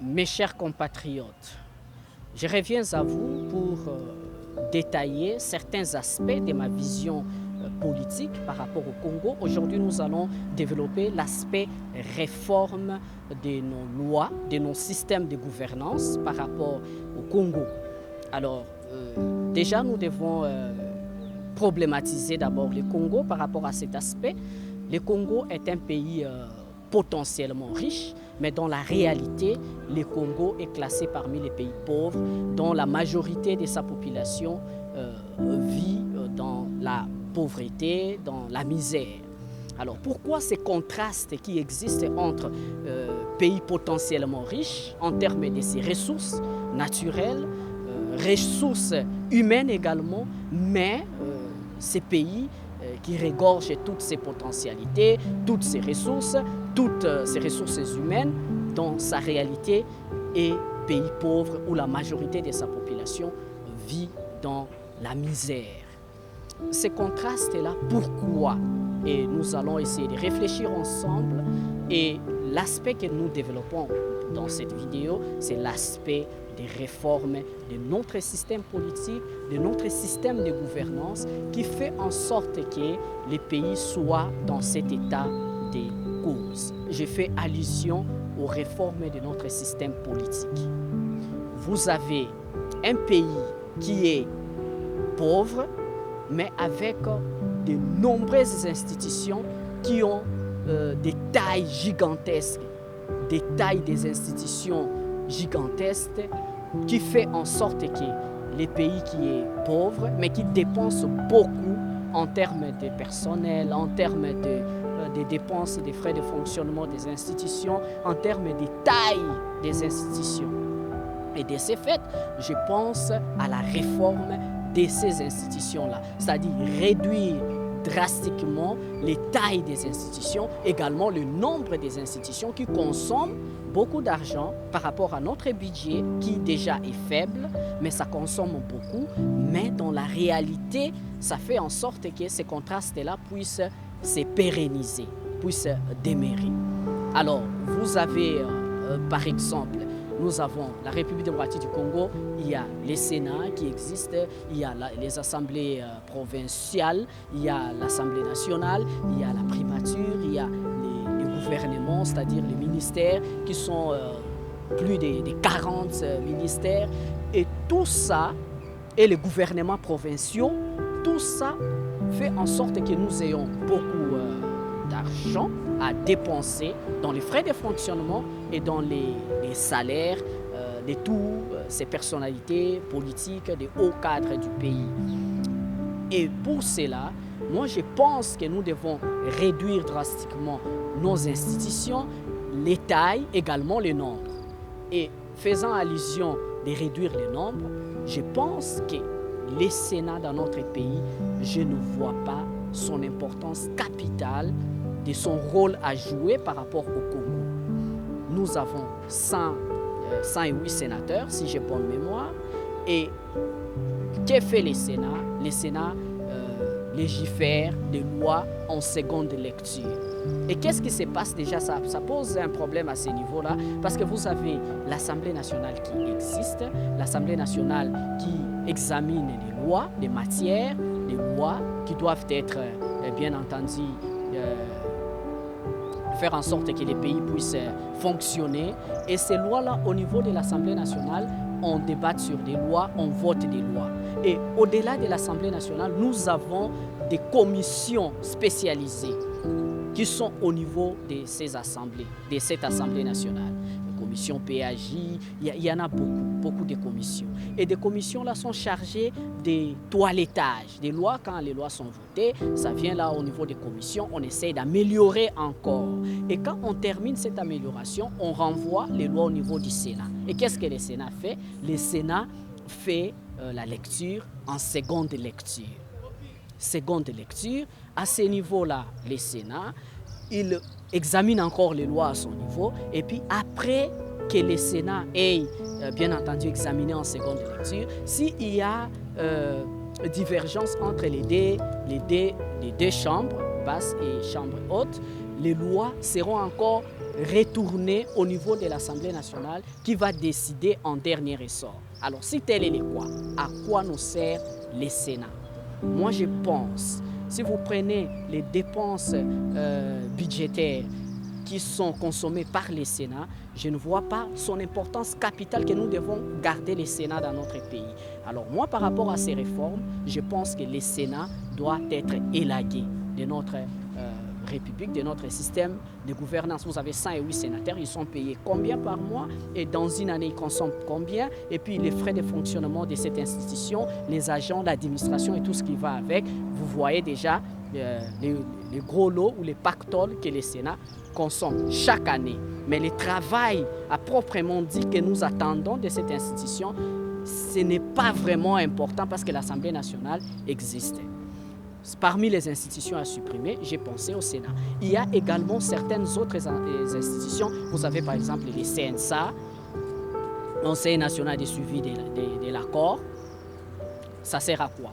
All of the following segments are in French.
Mes chers compatriotes, je reviens à vous pour détailler certains aspects de ma vision politique par rapport au Congo. Aujourd'hui, nous allons développer l'aspect réforme de nos lois, de nos systèmes de gouvernance par rapport au Congo. Alors, déjà, nous devons problématiser d'abord le Congo par rapport à cet aspect. Le Congo est un pays potentiellement riche, mais dans la réalité, le Congo est classé parmi les pays pauvres, dont la majorité de sa population vit dans la pauvreté, dans la misère. Alors pourquoi ces contrastes qui existent entre pays potentiellement riches en termes de ses ressources naturelles, ressources humaines également, mais ces pays qui regorgent toutes ces potentialités, toutes ces ressources humaines, dans sa réalité est pays pauvre où la majorité de sa population vit dans la misère. Ces contrastes-là, pourquoi? Et nous allons essayer de réfléchir ensemble. Et l'aspect que nous développons dans cette vidéo, c'est l'aspect des réformes de notre système politique, de notre système de gouvernance qui fait en sorte que les pays soient dans cet état de cause. Je fais allusion aux réformes de notre système politique. Vous avez un pays qui est pauvre, mais avec de nombreuses institutions qui ont des tailles gigantesques, des tailles des institutions gigantesques qui fait en sorte que les pays qui est pauvre, mais qui dépensent beaucoup en termes de personnel, en termes de dépenses, des frais de fonctionnement des institutions, en termes de taille des institutions. Et de ce fait, je pense à la réforme de ces institutions-là, c'est-à-dire réduire drastiquement les tailles des institutions, également le nombre des institutions qui consomment beaucoup d'argent par rapport à notre budget qui déjà est faible, mais ça consomme beaucoup. Mais dans la réalité, ça fait en sorte que ces contrastes-là puissent se pérenniser, puissent demeurer. Alors, vous avez par exemple, nous avons la République démocratique du Congo, il y a les Sénats qui existent, il y a les assemblées provinciales, il y a l'Assemblée nationale, il y a la primature, il y a les gouvernements, c'est-à-dire les ministères qui sont plus de 40 ministères. Et tout ça, et les gouvernements provinciaux, tout ça fait en sorte que nous ayons beaucoup d'argent à dépenser dans les frais de fonctionnement et dans les salaires de toutes ces personnalités politiques, des hauts cadres du pays. Et pour cela, moi je pense que nous devons réduire drastiquement nos institutions, les tailles, également les nombres. Et faisant allusion de réduire les nombres, je pense que les Sénats dans notre pays, je ne vois pas son importance capitale de son rôle à jouer par rapport au Congo. Nous avons 108 sénateurs, si j'ai bonne mémoire. Et que fait les Sénats? Les Sénats légifèrent des lois en seconde lecture. Et qu'est-ce qui se passe déjà? Ça pose un problème à ce niveau-là, parce que vous avez l'Assemblée nationale qui existe, l'Assemblée nationale qui examine les lois, les matières, les lois qui doivent être, bien entendu, faire en sorte que les pays puissent fonctionner. Et ces lois-là, au niveau de l'Assemblée nationale, on débat sur des lois, on vote des lois. Et au-delà de l'Assemblée nationale, nous avons des commissions spécialisées qui sont au niveau de ces assemblées, de cette Assemblée nationale. Les commissions PAJ, il y en a beaucoup de commissions. Et des commissions-là sont chargées des toilettages, des lois. Quand les lois sont votées, ça vient là au niveau des commissions, on essaie d'améliorer encore. Et quand on termine cette amélioration, on renvoie les lois au niveau du Sénat. Et qu'est-ce que le Sénat fait? Le Sénat fait la lecture en seconde lecture. Seconde lecture, à ce niveau-là, le Sénat, il examine encore les lois à son niveau, et puis après que le Sénat ait bien entendu examiné en seconde lecture, s'il y a divergence entre les deux chambres, basse et chambre haute, les lois seront encore retourner au niveau de l'Assemblée nationale qui va décider en dernier ressort. Alors, si tel est le cas, à quoi nous sert le Sénat? Moi, je pense, si vous prenez les dépenses budgétaires qui sont consommées par le Sénat, je ne vois pas son importance capitale que nous devons garder le Sénat dans notre pays. Alors moi, par rapport à ces réformes, je pense que le Sénat doit être élagué de notre République, de notre système de gouvernance. Vous avez 108 sénateurs, ils sont payés combien par mois et dans une année, ils consomment combien? Et puis les frais de fonctionnement de cette institution, les agents, l'administration et tout ce qui va avec, vous voyez déjà les gros lots ou les pactoles que le Sénat consomme chaque année. Mais le travail à proprement dit que nous attendons de cette institution, ce n'est pas vraiment important parce que l'Assemblée nationale existe. Parmi les institutions à supprimer, j'ai pensé au Sénat. Il y a également certaines autres institutions. Vous avez par exemple les CNSA, Conseil national de suivi de l'accord. Ça sert à quoi?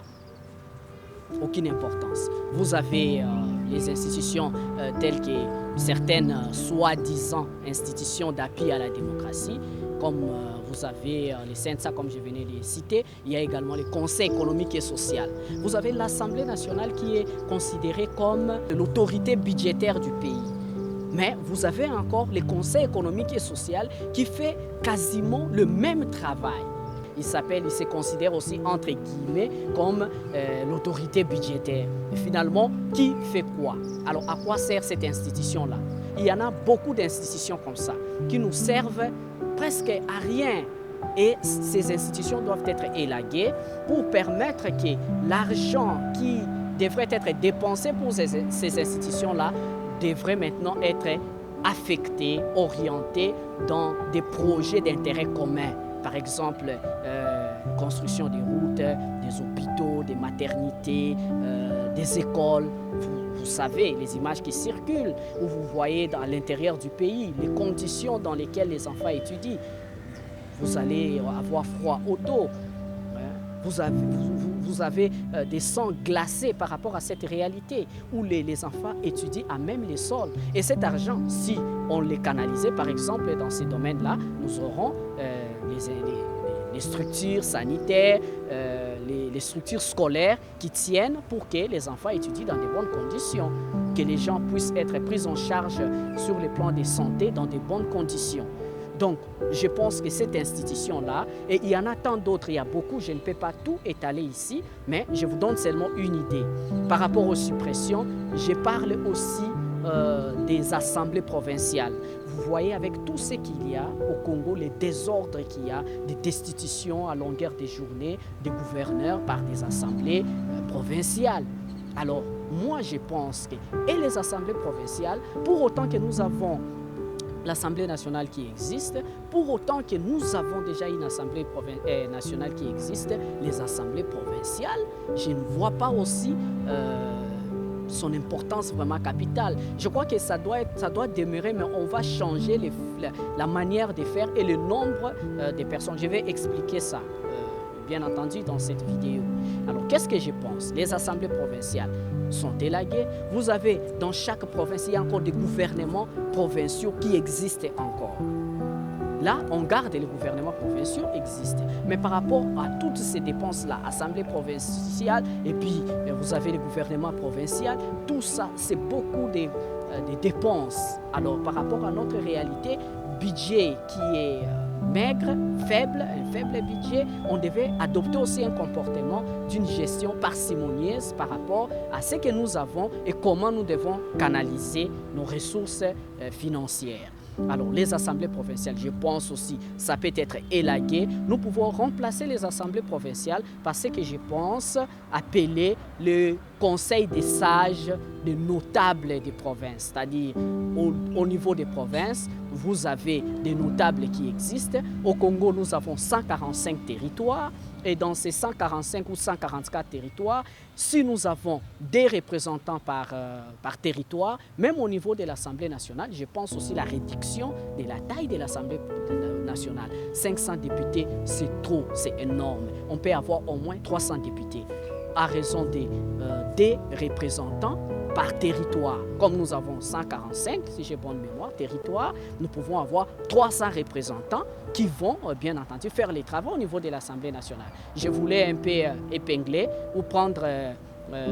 Aucune importance. Vous avez les institutions telles que certaines soi-disant institutions d'appui à la démocratie, comme vous avez les CNSA, comme je venais de les citer. Il y a également le Conseil économique et social. Vous avez l'Assemblée nationale qui est considérée comme l'autorité budgétaire du pays. Mais vous avez encore le Conseil économique et social qui fait quasiment le même travail. Il se considère aussi entre guillemets comme l'autorité budgétaire. Et finalement, qui fait quoi? Alors à quoi sert cette institution-là? Il y en a beaucoup d'institutions comme ça qui nous servent presque à rien. Et ces institutions doivent être élaguées pour permettre que l'argent qui devrait être dépensé pour ces institutions-là devrait maintenant être affecté, orienté dans des projets d'intérêt commun. Par exemple, construction des routes, des hôpitaux, des maternités, des écoles. Vous savez, les images qui circulent, où vous voyez dans l'intérieur du pays, les conditions dans lesquelles les enfants étudient. Vous allez avoir froid au dos. Vous avez des sangs glacés par rapport à cette réalité où les enfants étudient à même les sols. Et cet argent, si on les canalisait par exemple dans ces domaines-là, nous aurons les structures sanitaires, les structures scolaires qui tiennent pour que les enfants étudient dans de bonnes conditions, que les gens puissent être pris en charge sur le plan de santé dans de bonnes conditions. Donc, je pense que cette institution-là, et il y en a tant d'autres, il y a beaucoup, je ne peux pas tout étaler ici, mais je vous donne seulement une idée. Par rapport aux suppressions, je parle aussi des assemblées provinciales. Vous voyez avec tout ce qu'il y a au Congo, les désordres qu'il y a, des destitutions à longueur de journée, des gouverneurs par des assemblées provinciales. Alors, moi, je pense que et les assemblées provinciales, pour autant que nous avons l'Assemblée nationale qui existe, pour autant que nous avons déjà une Assemblée nationale qui existe, les assemblées provinciales, je ne vois pas aussi son importance vraiment capitale. Je crois que ça doit demeurer, mais on va changer la manière de faire et le nombre de personnes. Je vais expliquer ça, bien entendu, dans cette vidéo. Alors, qu'est-ce que je pense? Les assemblées provinciales sont élaguées. Vous avez dans chaque province, il y a encore des gouvernements provinciaux qui existent encore. Là, on garde les gouvernements provinciaux existent. Mais par rapport à toutes ces dépenses-là, assemblée provinciale, et puis vous avez les gouvernements provinciaux, tout ça, c'est beaucoup de dépenses. Alors, par rapport à notre réalité, budget qui est maigre, faible, un faible budget, on devait adopter aussi un comportement d'une gestion parcimonieuse par rapport à ce que nous avons et comment nous devons canaliser nos ressources financières. Alors, les assemblées provinciales, je pense aussi, ça peut être élagué. Nous pouvons remplacer les assemblées provinciales par ce que je pense appeler le conseil des sages, des notables des provinces. C'est-à-dire, au niveau des provinces, vous avez des notables qui existent. Au Congo, nous avons 145 territoires. Et dans ces 145 ou 144 territoires, si nous avons des représentants par territoire, même au niveau de l'Assemblée nationale, je pense aussi à la réduction de la taille de l'Assemblée nationale. 500 députés, c'est trop, c'est énorme. On peut avoir au moins 300 députés à raison des représentants par territoire. Comme nous avons 145, si j'ai bonne mémoire, territoires, nous pouvons avoir 300 représentants qui vont, bien entendu, faire les travaux au niveau de l'Assemblée nationale. Je voulais un peu épingler ou prendre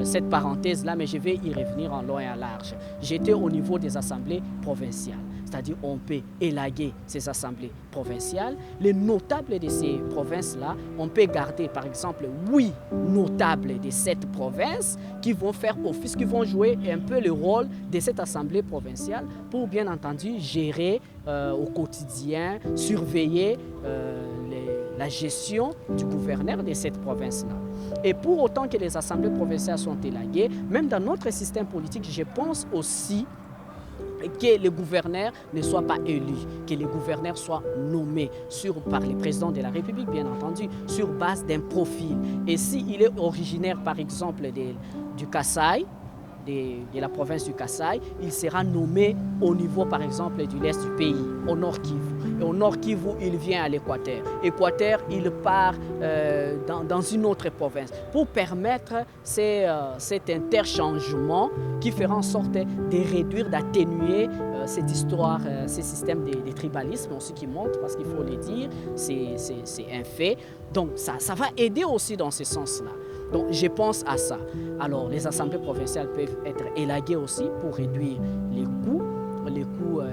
cette parenthèse-là, mais je vais y revenir en long et en large. J'étais au niveau des assemblées provinciales, c'est-à-dire on peut élaguer ces assemblées provinciales. Les notables de ces provinces-là, on peut garder par exemple 8 notables de cette province qui vont faire office, qui vont jouer un peu le rôle de cette assemblée provinciale pour bien entendu gérer au quotidien, surveiller la gestion du gouverneur de cette province-là. Et pour autant que les assemblées provinciales sont élaguées, même dans notre système politique, je pense aussi que les gouverneurs ne soient pas élus, que les gouverneurs soient nommés par le président de la République, bien entendu, sur base d'un profil. Et s'il est originaire, par exemple, du Kasaï, de la province du Kasaï, il sera nommé au niveau, par exemple, de l'Est du pays, au Nord Kivu. Et au Nord Kivu, il vient à l'Équateur. Équateur, il part dans une autre province pour permettre cet interchangement qui fera en sorte de réduire, d'atténuer cette histoire, ce système de tribalisme aussi qui monte, parce qu'il faut le dire, c'est un fait. Donc ça va aider aussi dans ce sens-là. Donc je pense à ça. Alors les assemblées provinciales peuvent être élaguées aussi pour réduire les coûts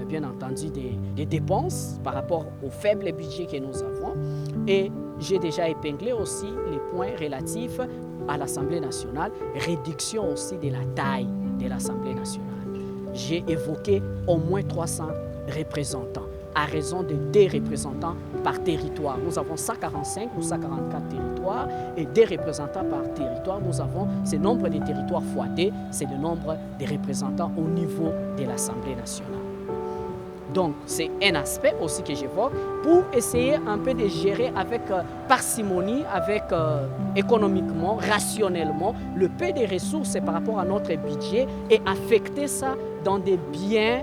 bien entendu des dépenses par rapport au faible budget que nous avons. Et j'ai déjà épinglé aussi les points relatifs à l'Assemblée nationale, réduction aussi de la taille de l'Assemblée nationale. J'ai évoqué au moins 300 représentants, à raison de 2 représentants par territoire. Nous avons 145 ou 144 territoires et 2 représentants par territoire. Nous avons ce nombre de territoires fois 2, c'est le nombre de représentants au niveau de l'Assemblée nationale. Donc, c'est un aspect aussi que j'évoque pour essayer un peu de gérer avec parcimonie, avec économiquement, rationnellement, le peu de ressources par rapport à notre budget et affecter ça dans des biens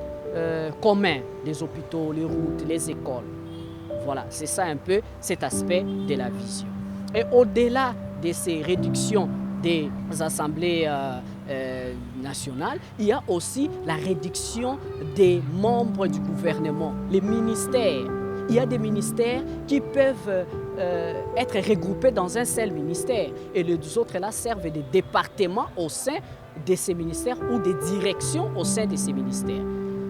communs, les hôpitaux, les routes, les écoles. Voilà, c'est ça un peu cet aspect de la vision. Et au-delà de ces réductions des assemblées nationales, il y a aussi la réduction des membres du gouvernement, les ministères. Il y a des ministères qui peuvent être regroupés dans un seul ministère et les autres là servent de départements au sein de ces ministères ou des directions au sein de ces ministères.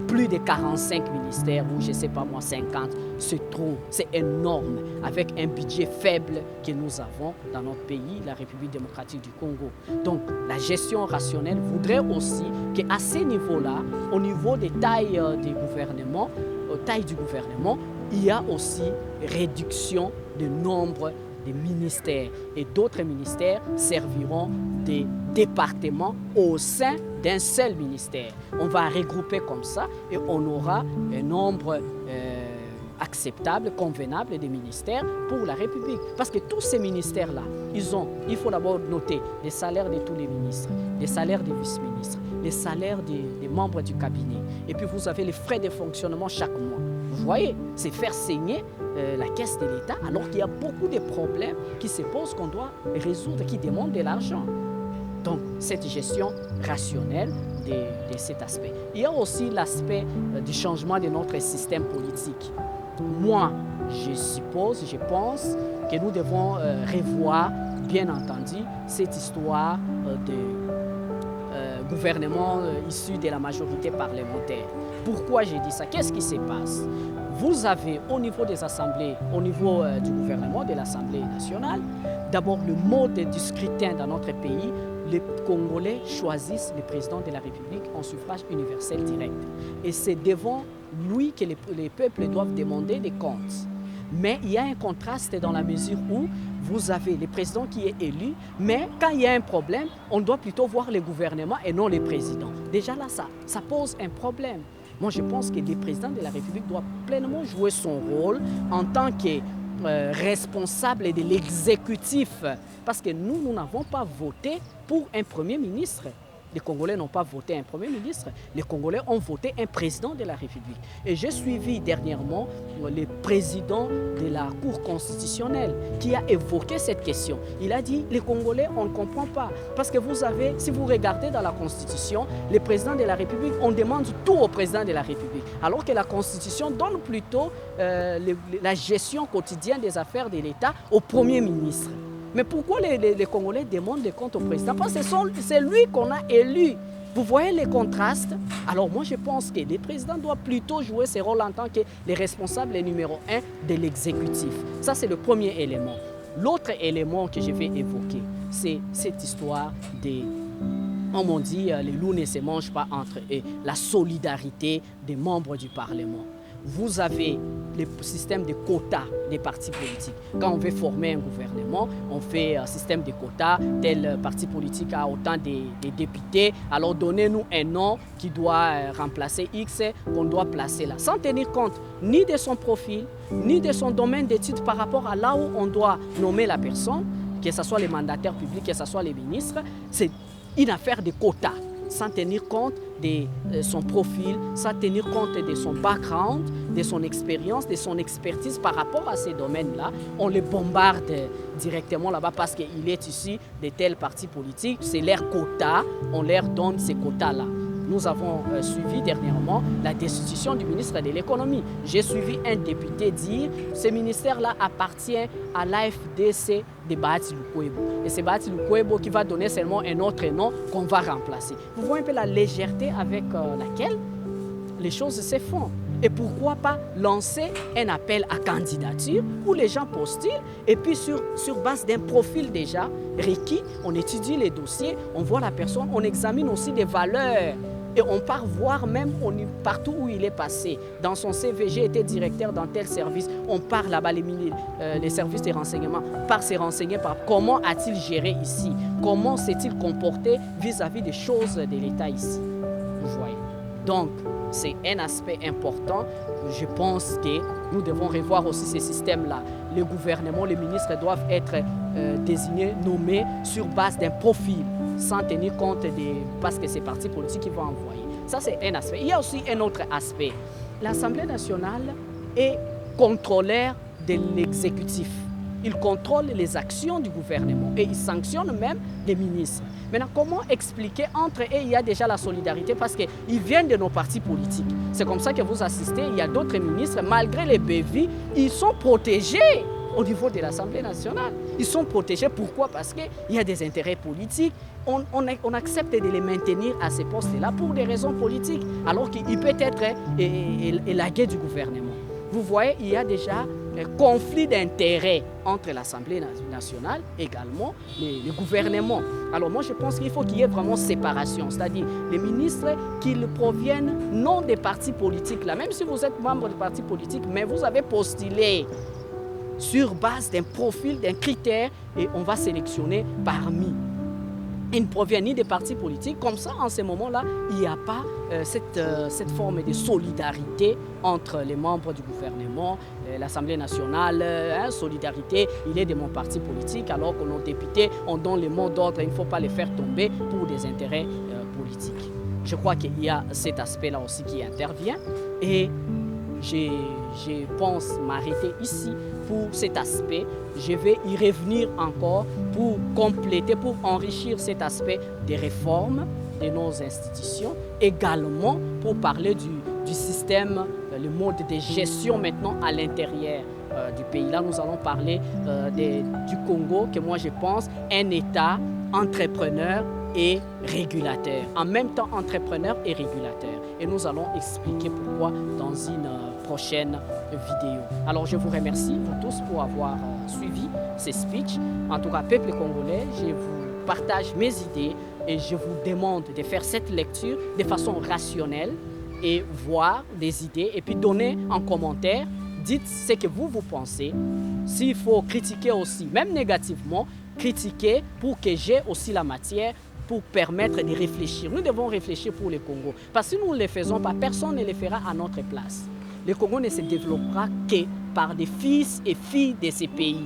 Plus de 45 ministères ou je ne sais pas moi 50, c'est trop, c'est énorme avec un budget faible que nous avons dans notre pays, la République démocratique du Congo. Donc la gestion rationnelle voudrait aussi qu'à ces niveaux-là, au niveau des tailles du gouvernement, il y a aussi réduction du nombre de ministères et d'autres ministères serviront des départements au sein d'un seul ministère. On va regrouper comme ça et on aura un nombre acceptable, convenable de ministères pour la République. Parce que tous ces ministères-là, il faut d'abord noter les salaires de tous les ministres, les salaires des vice-ministres, les salaires des membres du cabinet. Et puis vous avez les frais de fonctionnement chaque mois. Vous voyez, c'est faire saigner la caisse de l'État alors qu'il y a beaucoup de problèmes qui se posent qu'on doit résoudre, qui demandent de l'argent. Donc, cette gestion rationnelle de cet aspect. Il y a aussi l'aspect du changement de notre système politique. Moi, je pense que nous devons revoir, bien entendu, cette histoire de gouvernement issu de la majorité parlementaire. Pourquoi j'ai dit ça? Qu'est-ce qui se passe? Vous avez au niveau des assemblées, au niveau du gouvernement, de l'Assemblée nationale, d'abord le mode du scrutin dans notre pays. Les Congolais choisissent le président de la République en suffrage universel direct. Et c'est devant lui que les peuples doivent demander des comptes. Mais il y a un contraste dans la mesure où vous avez le président qui est élu, mais quand il y a un problème, on doit plutôt voir le gouvernement et non le président. Déjà là, ça pose un problème. Moi, je pense que le président de la République doit pleinement jouer son rôle en tant que responsable de l'exécutif. Parce que nous n'avons pas voté pour un premier ministre. Les Congolais n'ont pas voté un Premier ministre, les Congolais ont voté un président de la République. Et j'ai suivi dernièrement le président de la Cour constitutionnelle qui a évoqué cette question. Il a dit, les Congolais, on ne comprend pas. Parce que vous avez, si vous regardez dans la Constitution, le président de la République, on demande tout au président de la République. Alors que la Constitution donne plutôt la gestion quotidienne des affaires de l'État au Premier ministre. Mais pourquoi les Congolais demandent des comptes au président? Parce que c'est lui qu'on a élu. Vous voyez les contrastes? Alors moi je pense que le président doit plutôt jouer ce rôle en tant que le responsable numéro 1 de l'exécutif. Ça c'est le premier élément. L'autre élément que je vais évoquer, c'est cette histoire de, on m'a dit, les loups ne se mangent pas entre eux, la solidarité des membres du Parlement. Vous avez le système de quotas des partis politiques. Quand on veut former un gouvernement, on fait un système de quotas. Tel parti politique a autant de députés. Alors donnez-nous un nom qui doit remplacer X, qu'on doit placer là. Sans tenir compte ni de son profil, ni de son domaine d'études par rapport à là où on doit nommer la personne, que ce soit les mandataires publics, que ce soit les ministres. C'est une affaire de quotas. Sans tenir compte de son profil, sans tenir compte de son background, de son expérience, de son expertise par rapport à ces domaines-là. On les bombarde directement là-bas parce qu'il est issu de tel parti politique. C'est leur quota, on leur donne ces quotas-là. Nous avons suivi dernièrement la destitution du ministre de l'économie. J'ai suivi un député dire que ce ministère-là appartient à l'AFDC de Bahati Lukwebo. Et c'est Bahati Lukwebo qui va donner seulement un autre nom qu'on va remplacer. Vous voyez un peu la légèreté avec laquelle les choses se font. Et pourquoi pas lancer un appel à candidature où les gens postulent et puis sur base d'un profil déjà requis, on étudie les dossiers, on voit la personne, on examine aussi des valeurs. Et on part voir même partout où il est passé. Dans son CV, j'ai été directeur dans tel service. On part là-bas, les services de renseignement, par se renseigner par comment a-t-il géré ici, comment s'est-il comporté vis-à-vis des choses de l'État ici. Vous voyez. Donc, c'est un aspect important. Je pense que nous devons revoir aussi ces systèmes-là. Le gouvernement, les ministres doivent être désignés, nommés sur base d'un profil, sans tenir compte parce que c'est partis politiques qui vont envoyer. Ça, c'est un aspect. Il y a aussi un autre aspect. L'Assemblée nationale est contrôleur de l'exécutif. Il contrôle les actions du gouvernement et il sanctionne même les ministres. Maintenant, comment expliquer entre eux, il y a déjà la solidarité parce qu'ils viennent de nos partis politiques. C'est comme ça que vous assistez, il y a d'autres ministres, malgré les bévis, ils sont protégés au niveau de l'Assemblée nationale. Ils sont protégés, pourquoi? Parce qu'il y a des intérêts politiques. On accepte de les maintenir à ces postes-là pour des raisons politiques, alors qu'il peut être élagué du gouvernement. Vous voyez, il y a déjà un conflit d'intérêts entre l'Assemblée nationale et également le gouvernement. Alors moi, je pense qu'il faut qu'il y ait vraiment séparation, c'est-à-dire les ministres qu'ils proviennent non des partis politiques, là, même si vous êtes membre du parti politique, mais vous avez postulé sur base d'un profil, d'un critère, et on va sélectionner parmi. Ils ne proviennent ni des partis politiques. Comme ça, en ce moment-là, il n'y a pas cette forme de solidarité entre les membres du gouvernement, l'Assemblée nationale, solidarité, il est de mon parti politique, alors que nos députés ont donné le mot d'ordre, il ne faut pas les faire tomber pour des intérêts politiques. Je crois qu'il y a cet aspect-là aussi qui intervient et je pense m'arrêter ici pour cet aspect. Je vais y revenir encore pour compléter, pour enrichir cet aspect des réformes de nos institutions. Également pour parler du système, le mode de gestion maintenant à l'intérieur du pays. Là, nous allons parler du Congo, que moi je pense un État entrepreneur et régulateur. En même temps, entrepreneur et régulateur. Et nous allons expliquer pourquoi dans une prochaine vidéo. Alors, je vous remercie, vous tous, pour avoir suivi ces speeches. En tout cas, peuple congolais, je vous partage mes idées et je vous demande de faire cette lecture de façon rationnelle et voir des idées et puis donner en commentaire. Dites ce que vous pensez. S'il faut critiquer aussi, même négativement, critiquer pour que j'ai aussi la matière pour permettre de réfléchir. Nous devons réfléchir pour le Congo. Parce que si nous ne le faisons pas, personne ne le fera à notre place. Le Congo ne se développera que par des fils et filles de ces pays.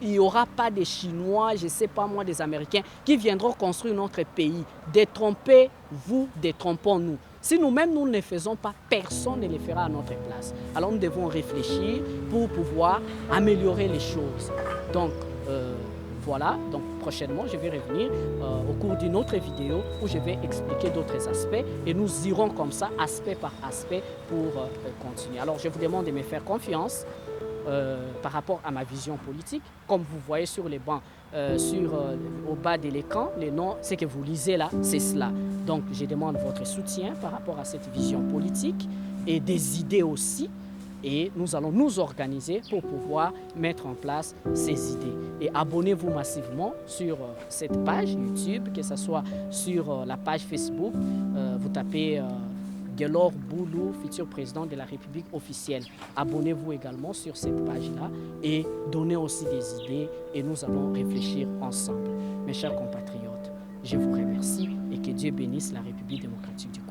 il n'y aura pas des Chinois, je ne sais pas moi, des Américains qui viendront construire notre pays. Détrompez-vous, détrompons-nous. Si nous-mêmes, nous ne le faisons pas, personne ne le fera à notre place. Alors nous devons réfléchir pour pouvoir améliorer les choses. Donc, voilà, donc prochainement, je vais revenir au cours d'une autre vidéo où je vais expliquer d'autres aspects et nous irons comme ça, aspect par aspect, pour continuer. Alors, je vous demande de me faire confiance par rapport à ma vision politique. Comme vous voyez sur les bancs, au bas de l'écran, les noms, ce que vous lisez là, c'est cela. Donc, je demande votre soutien par rapport à cette vision politique et des idées aussi. Et nous allons nous organiser pour pouvoir mettre en place ces idées. Et abonnez-vous massivement sur cette page YouTube, que ce soit sur la page Facebook. Vous tapez Guelor Boulou, futur président de la République officielle. Abonnez-vous également sur cette page-là et donnez aussi des idées et nous allons réfléchir ensemble. Mes chers compatriotes, je vous remercie et que Dieu bénisse la République démocratique du Congo.